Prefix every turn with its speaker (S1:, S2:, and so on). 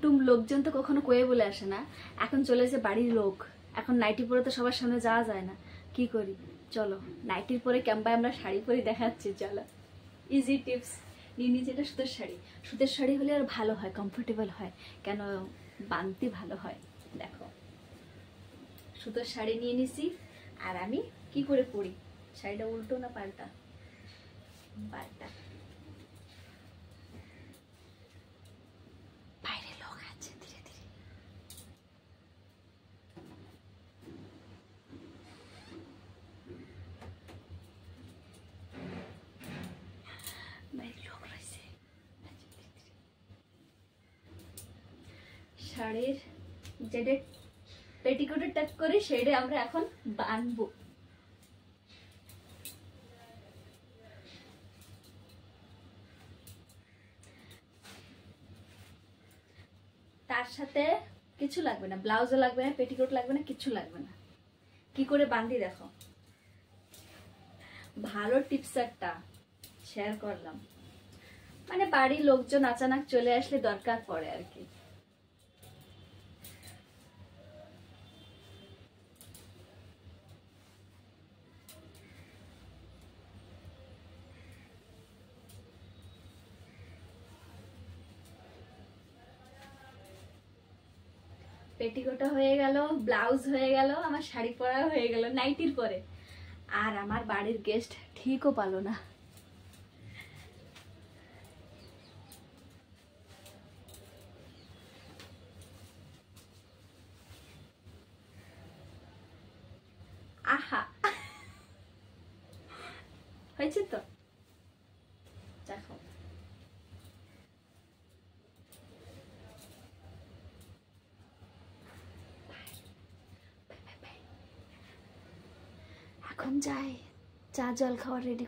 S1: লোকজন তো কখনো কয়ে বলে আসে না, এখন চলে এসে বাড়ির লোক। এখন নাইটি পরে তো সবার সামনে যাওয়া যায় না, কি করি? চলো নাইটির পরে ক্যাম্পায় আমরা শাড়ি পরে দেখাচ্ছি। চলো ইজি টিপস নিয়ে নিয়েছি। এটা সুতের শাড়ি। সুতের শাড়ি হলে আর ভালো হয়, কমফোর্টেবল হয়, কেন বানতে ভালো হয়। দেখো সুতোর শাড়ি নিয়ে নিছি। আর আমি কি করে পরি, শাড়িটা উল্টো না পাল্টা? পাল্টা। বাইরে লোক আছে, ধীরে ধীরে। বাইরে লোক রয়েছে। শাড়ির যেটা পেটিকোটে টাক করে সেটা আমরা এখন বানবো। তার সাথে কিছু লাগবে না, ব্লাউজও লাগবে না, পেটিকোট লাগবে না, কিছু লাগবে না। কি করে বাঁধি দেখো। ভালো টিপস একটা শেয়ার করলাম, মানে বাড়ির লোকজন আচানক চলে আসলে দরকার পড়ে আর কি। পেটিকোটা হয়ে গেল, ব্লাউজ হয়ে গেল, আমার শাড়ি পরা হয়ে গেল নাইটির পরে। আর আমার বাড়ির গেস্ট ঠিকও পালো না। আহা হয়েছে তো, দেখো। এখন যাই, চা জল খাওয়া রেডি।